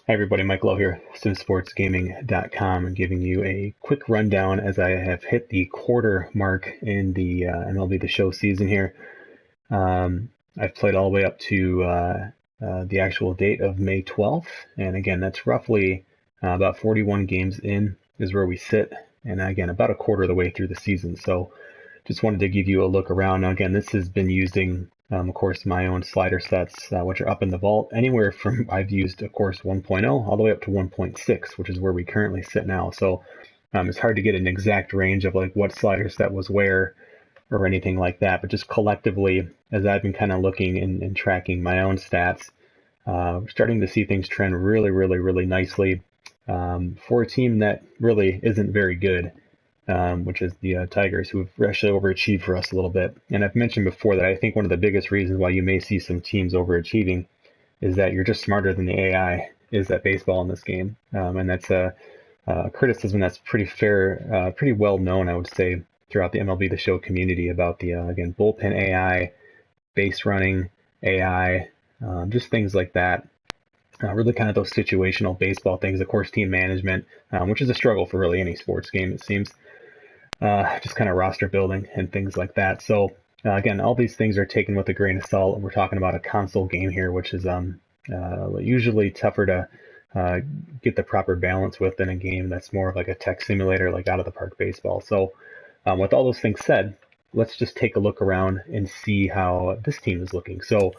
Hi everybody, Mike Lowe here, simsportsgaming.com, and giving you a quick rundown as I have hit the quarter mark in the MLB The Show season here. I've played all the way up to the actual date of May 12th, and again, that's roughly about 41 games in is where we sit, and again, about a quarter of the way through the season. So just wanted to give you a look around. Now, again, this has been using, of course, my own slider sets, which are up in the vault, anywhere from I've used, of course, 1.0 all the way up to 1.6, which is where we currently sit now. So it's hard to get an exact range of like what slider set was where or anything like that. But just collectively, as I've been kind of looking and tracking my own stats, starting to see things trend really nicely for a team that really isn't very good. Which is the Tigers, who have actually overachieved for us a little bit. And I've mentioned before that I think one of the biggest reasons why you may see some teams overachieving is that you're just smarter than the AI is at baseball in this game. And that's a criticism that's pretty fair, pretty well known, I would say, throughout the MLB The Show community about the, again, bullpen AI, base running AI, just things like that. Really kind of those situational baseball things, of course, team management, which is a struggle for really any sports game, it seems. Just kind of roster building and things like that. So again, all these things are taken with a grain of salt. We're talking about a console game here, which is usually tougher to get the proper balance with than a game that's more of like a tech simulator, like out of the park baseball. So with all those things said, let's just take a look around and see how this team is looking. So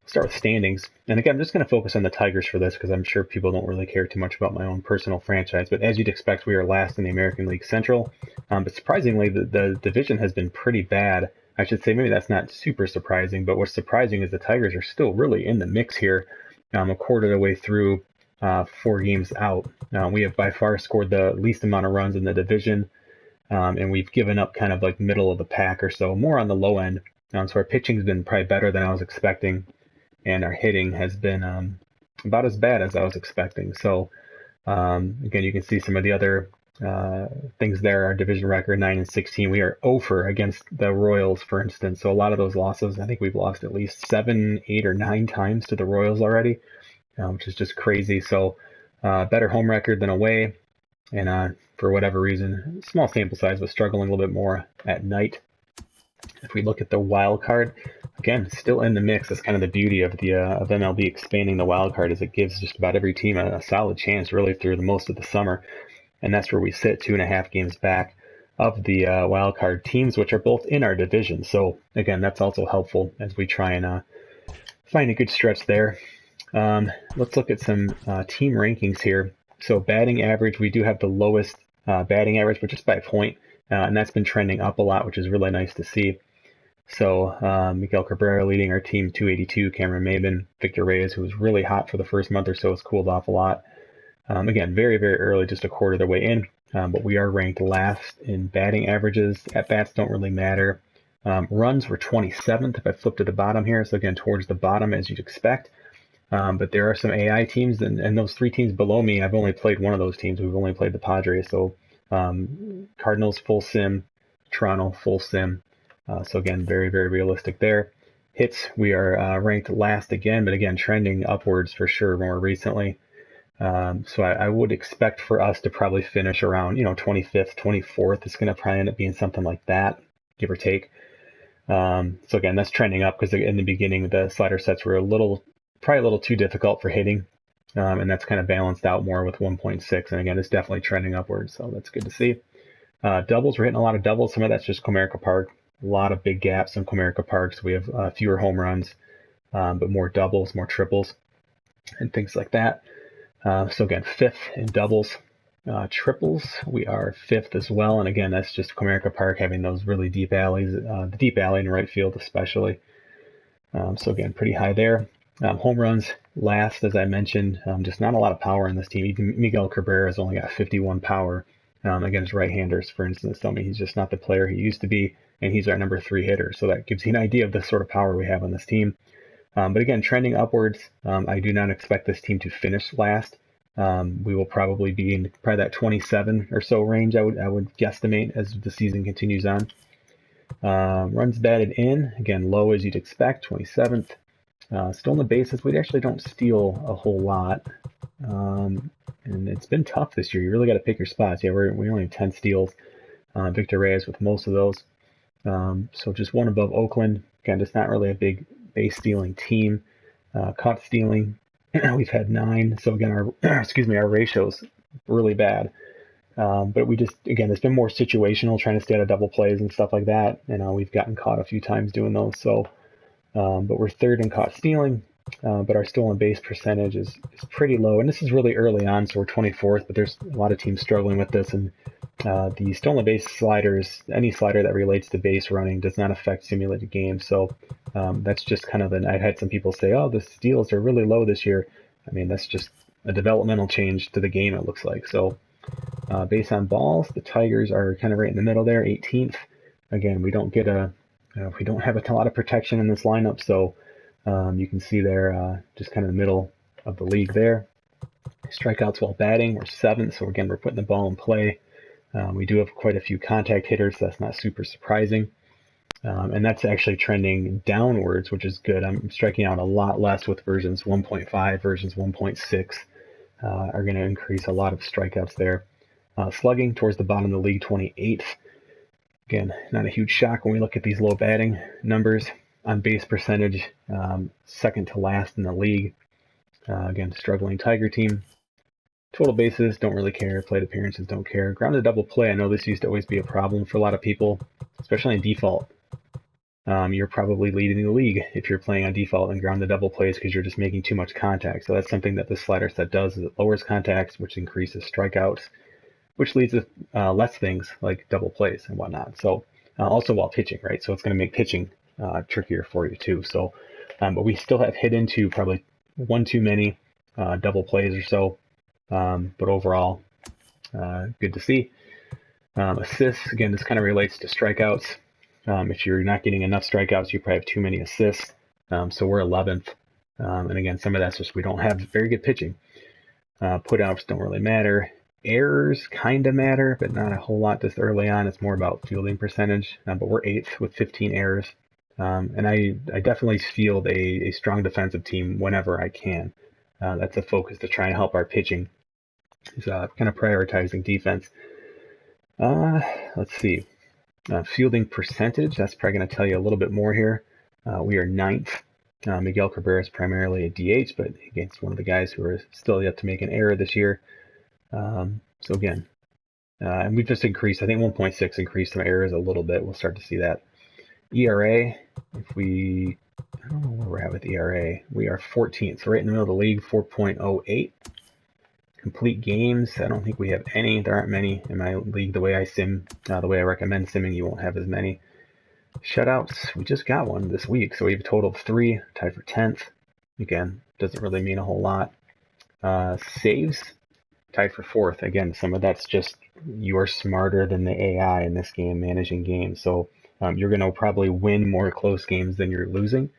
start with standings. And again, I'm just going to focus on the Tigers for this because I'm sure people don't really care too much about my own personal franchise. But as you'd expect, we are last in the American League Central. But surprisingly, the division has been pretty bad. I should say maybe that's not super surprising, but what's surprising is the Tigers are still really in the mix here, a quarter of the way through, 4 games out. We have by far scored the least amount of runs in the division, and we've given up kind of like middle of the pack or so, more on the low end. So our pitching's been probably better than I was expecting, and our hitting has been about as bad as I was expecting. So again, you can see some of the other things there. Our division record 9-16. We are 0 against the Royals, for instance. So a lot of those losses, I think we've lost at least 7, 8, or 9 times to the Royals already, which is just crazy. So better home record than away, and for whatever reason, small sample size, but struggling a little bit more at night. If we look at the wild card, again, still in the mix. That's kind of the beauty of the of MLB expanding the wild card, is it gives just about every team a solid chance really through the most of the summer, and that's where we sit 2.5 games back of the wild card teams, which are both in our division. So again, that's also helpful as we try and find a good stretch there. Let's look at some team rankings here. So batting average, we do have the lowest batting average, but just by a point, and that's been trending up a lot, which is really nice to see. So Miguel Cabrera leading our team, 282. Cameron Maybin, Victor Reyes, who was really hot for the first month or so, has cooled off a lot. Again, very early, just a quarter of the way in, but we are ranked last in batting averages. At-bats don't really matter. Runs were 27th if I flip to the bottom here, so again, towards the bottom as you'd expect. But there are some AI teams, and those 3 teams below me, I've only played one of those teams. We've only played the Padres. So Cardinals full sim, Toronto full sim. So again, very realistic there. Hits, we are ranked last again, but again, trending upwards for sure more recently. So I would expect for us to probably finish around, 25th, 24th. It's going to probably end up being something like that, give or take. So again, that's trending up because in the beginning, the slider sets were probably a little too difficult for hitting. And that's kind of balanced out more with 1.6. And again, it's definitely trending upwards. So that's good to see. Doubles, we're hitting a lot of doubles. Some of that's just Comerica Park. A lot of big gaps in Comerica Park. So we have fewer home runs, but more doubles, more triples, and things like that. So again, 5th in doubles. Triples, we are 5th as well. And again, that's just Comerica Park having those really deep alleys, the deep alley in right field especially. So again, pretty high there. Home runs last, as I mentioned, just not a lot of power in this team. Even Miguel Cabrera has only got 51 power against right-handers, for instance. Tell me he's just not the player he used to be, and he's our number 3 hitter. So that gives you an idea of the sort of power we have on this team. But again, trending upwards. I do not expect this team to finish last. We will probably be in probably that 27 or so range, I would guesstimate, as the season continues on. Runs batted in, again, low as you'd expect, 27th. Stolen bases, we actually don't steal a whole lot. And it's been tough this year. You really got to pick your spots. Yeah, we only have 10 steals. Victor Reyes with most of those. So just one above Oakland. Again, just not really a big base stealing team. Caught stealing, we've had 9. So again, our our ratio's really bad. But we just, again, it's been more situational, trying to stay out of double plays and stuff like that. And we've gotten caught a few times doing those. So, but we're 3rd in caught stealing. But our stolen base percentage is pretty low. And this is really early on, so we're 24th, but there's a lot of teams struggling with this. And the stolen base sliders, any slider that relates to base running, does not affect simulated games. So that's just kind of I've had some people say, oh, the steals are really low this year. I mean, that's just a developmental change to the game, it looks like. So base on balls, the Tigers are kind of right in the middle there, 18th. Again, we don't have a lot of protection in this lineup, so you can see there just kind of the middle of the league there. Strikeouts while batting, we're 7th, so again, we're putting the ball in play. We do have quite a few contact hitters, so that's not super surprising. And that's actually trending downwards, which is good. I'm striking out a lot less with versions 1.5, versions 1.6 are going to increase a lot of strikeouts there. Slugging towards the bottom of the league, 28th. Again, not a huge shock when we look at these low batting numbers. On base percentage, 2nd to last in the league. Again, struggling Tiger team. Total bases, don't really care. Plate appearances, don't care. Grounded double play, I know this used to always be a problem for a lot of people, especially in default. You're probably leading the league if you're playing on default and grounded double plays because you're just making too much contact. So that's something that this slider set does, is it lowers contacts, which increases strikeouts, which leads to less things like double plays and whatnot. So also while pitching, right? So it's going to make pitching trickier for you too. So, but we still have hit into probably one too many double plays or so. But overall, good to see. Assists, again, this kind of relates to strikeouts. If you're not getting enough strikeouts, you probably have too many assists. So we're 11th. And again, some of that's just we don't have very good pitching. Putouts don't really matter. Errors kind of matter, but not a whole lot this early on. It's more about fielding percentage. But we're 8th with 15 errors. And I definitely field a strong defensive team whenever I can. That's a focus to try and help our pitching. Is kind of prioritizing defense. Let's see. Fielding percentage, that's probably going to tell you a little bit more here. We are 9th. Miguel Cabrera is primarily a DH, but against one of the guys who are still yet to make an error this year. So again, and we've just increased, I think 1.6 increased some errors a little bit. We'll start to see that. ERA, I don't know where we're at with ERA. We are 14th, so right in the middle of the league, 4.08. Complete games, I don't think we have any. There aren't many in my league. The way I recommend simming, you won't have as many. Shutouts, we just got one this week, so we have a total of 3, tied for 10th. Again, doesn't really mean a whole lot. Saves, tied for 4th. Again, some of that's just you are smarter than the AI in this game, managing games. So you're going to probably win more close games than you're losing,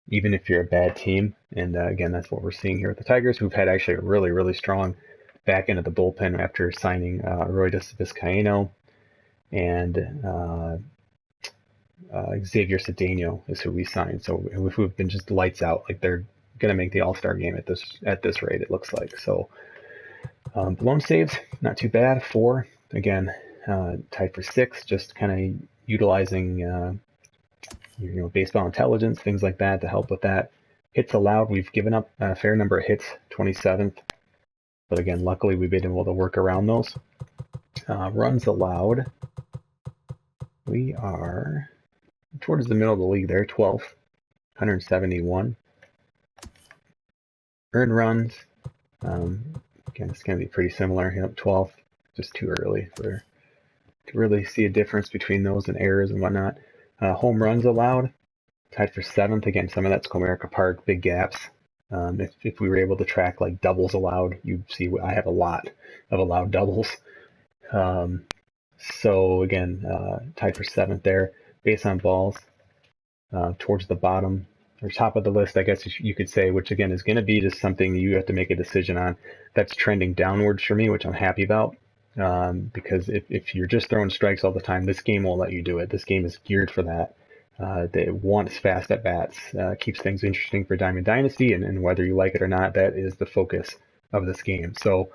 even if you're a bad team. And again, that's what we're seeing here with the Tigers, who've had actually a really, really strong back end of the bullpen after signing Roy Vizcaino and Xavier Cedeno is who we signed. So we've been just lights out. Like they're going to make the All-Star game at this rate, it looks like. So blown saves, not too bad. 4, again, tied for 6, just kind of utilizing baseball intelligence, things like that to help with that. Hits allowed, we've given up a fair number of hits, 27th. But again, luckily we've been able to work around those. Runs allowed, we are towards the middle of the league there, 12th, 171. Earned runs, again, it's going to be pretty similar, 12th, just too early to really see a difference between those and errors and whatnot. Home runs allowed, tied for 7th. Again, some of that's Comerica Park, big gaps. If we were able to track like doubles allowed, you'd see I have a lot of allowed doubles. So again, tied for 7th there. Base on balls, towards the bottom or top of the list, I guess you could say, which again is going to be just something you have to make a decision on. That's trending downwards for me, which I'm happy about. Because if you're just throwing strikes all the time, this game won't let you do it. This game is geared for that. They wants fast at bats, keeps things interesting for Diamond Dynasty, and whether you like it or not, that is the focus of this game. So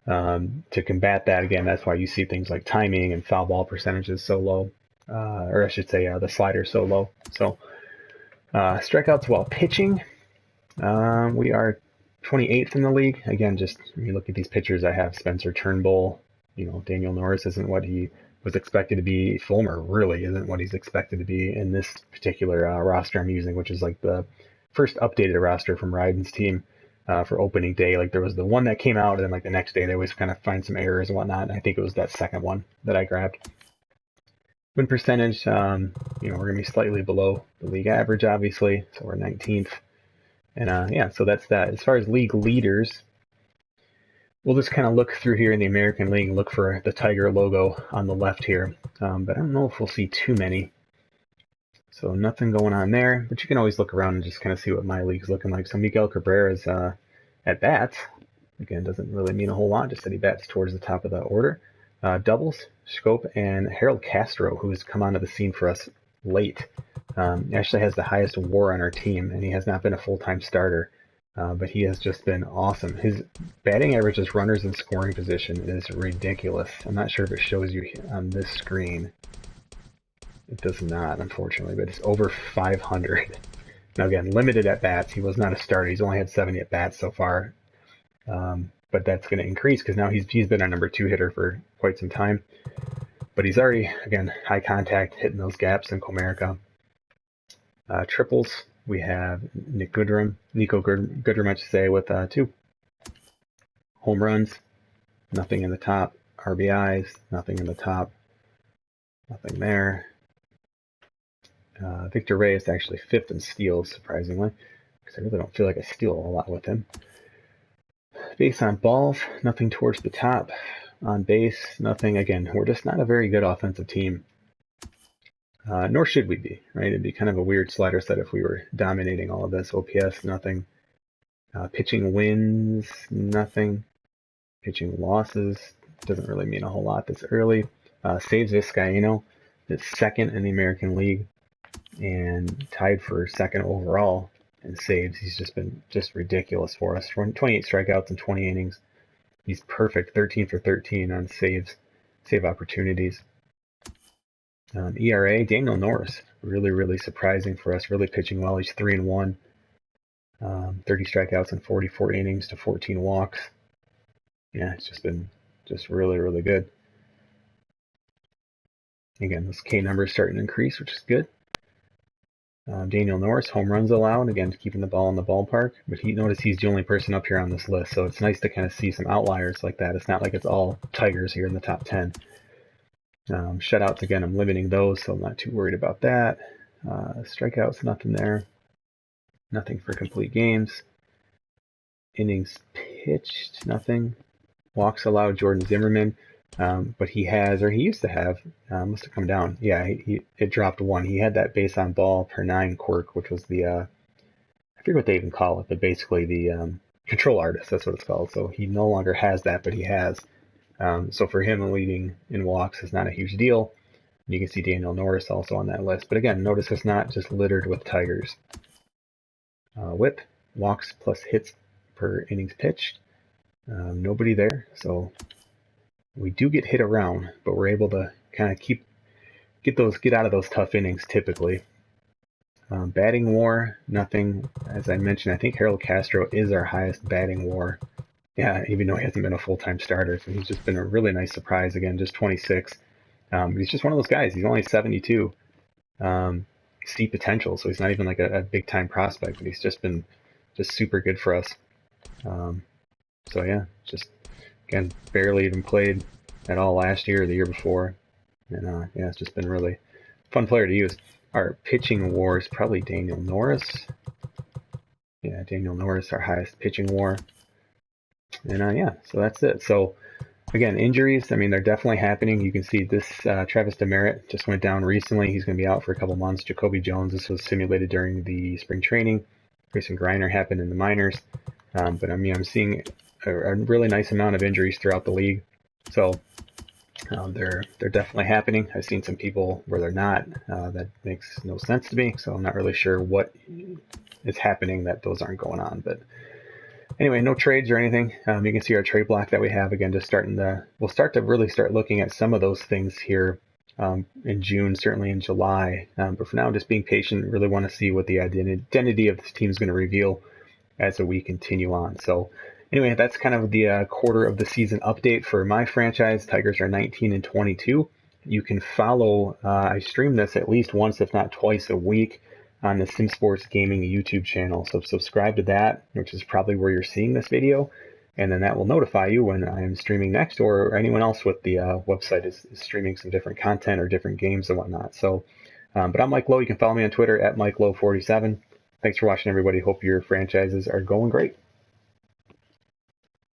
to combat that, again, that's why you see things like timing and foul ball percentages so low, or I should say the slider so low. So strikeouts while pitching, we are 28th in the league. Again, just when you look at these pitchers, I have Spencer Turnbull. Daniel Norris isn't what he was expected to be. Fulmer really isn't what he's expected to be in this particular roster I'm using, which is like the first updated roster from Ryden's team for opening day. Like there was the one that came out, and then like the next day they always kind of find some errors and whatnot. And I think it was that second one that I grabbed. Win percentage, we're going to be slightly below the league average, obviously. So we're 19th. And yeah, so that's that. As far as league leaders, we'll just kind of look through here in the American League and look for the Tiger logo on the left here. But I don't know if we'll see too many. So nothing going on there. But you can always look around and just kind of see what my league's looking like. So Miguel Cabrera's at bats. Again, doesn't really mean a whole lot, just that he bats towards the top of the order. Doubles, Scope, and Harold Castro, who has come onto the scene for us late. Actually has the highest WAR on our team, and he has not been a full-time starter. But he has just been awesome. His batting average as runners in scoring position is ridiculous. I'm not sure if it shows you on this screen. It does not, unfortunately, but it's over 500. Now again, limited at bats. He was not a starter. He's only had 70 at bats so far. But that's going to increase because now he's been our number 2 hitter for quite some time. But he's already, again, high contact, hitting those gaps in Comerica. Triples, we have Nico Goodrum, I should say, with 2. Home runs, nothing in the top. RBIs, nothing in the top. Nothing there. Victor Reyes actually 5th in steals, surprisingly, because I really don't feel like I steal a lot with him. Base on balls, nothing towards the top. On base, nothing. Again, we're just not a very good offensive team. Nor should we be, right? It'd be kind of a weird slider set if we were dominating all of this. OPS, nothing. Pitching wins, nothing. Pitching losses, doesn't really mean a whole lot this early. Saves Vizcaíno is 2nd in the American League and tied for 2nd overall in saves. He's just been ridiculous for us. 28 strikeouts in 20 innings. He's perfect, 13 for 13 on save opportunities. ERA, Daniel Norris, really surprising for us, really pitching well. He's 3-1, 30 strikeouts in 44 innings to 14 walks. Yeah, it's just been really good. Again, those K numbers starting to increase, which is good. Daniel Norris, home runs allowed, again, keeping the ball in the ballpark. But notice he's the only person up here on this list, so it's nice to kind of see some outliers like that. It's not like it's all Tigers here in the top 10. Shutouts, again, I'm limiting those, so I'm not too worried about that. Strikeouts, nothing there. Nothing for complete games. Innings pitched, nothing. Walks allowed, Jordan Zimmerman. But he used to have, must have come down. Yeah, it dropped 1. He had that base on ball per 9 quirk, which was the, I forget what they even call it, but basically the control artist, that's what it's called. So he no longer has that, but he has. So for him, leading in walks is not a huge deal. You can see Daniel Norris also on that list. But again, notice it's not just littered with Tigers. Whip, walks plus hits per innings pitched. Nobody there, so we do get hit around, but we're able to kind of get out of those tough innings typically. Batting WAR, nothing. As I mentioned, I think Harold Castro is our highest batting WAR. Yeah, even though he hasn't been a full-time starter, so he's just been a really nice surprise. Again, just 26. He's just one of those guys. He's only 72. Steep potential, so he's not even like a big-time prospect, but he's just been super good for us. So yeah, just again, barely even played at all last year or the year before. And yeah, it's just been really fun player to use. Our pitching WAR is probably Daniel Norris. Yeah, Daniel Norris, our highest pitching WAR. And yeah, so that's it. So again, injuries, I mean, they're definitely happening. You can see this Travis Demerit just went down recently. He's going to be out for a couple months. Jacoby Jones, this was simulated during the spring training. Grayson Griner happened in the minors. But I mean, I'm seeing a really nice amount of injuries throughout the league. So They're definitely happening. I've seen some people where they're not. That makes no sense to me. So I'm not really sure what is happening that those aren't going on. But anyway, no trades or anything. You can see our trade block that we have again. Just we'll start to really start looking at some of those things here in June, certainly in July. But for now, just being patient. Really want to see what the identity of this team is going to reveal as we continue on. So anyway, that's kind of the quarter of the season update for my franchise. Tigers are 19-22. You can follow, I stream this at least once, if not twice a week on the Sim Sports Gaming YouTube channel. So subscribe to that, which is probably where you're seeing this video. And then that will notify you when I am streaming next, or anyone else with the website is streaming some different content or different games and whatnot. So, but I'm Mike Lowe. You can follow me on Twitter at MikeLowe47. Thanks for watching, everybody. Hope your franchises are going great.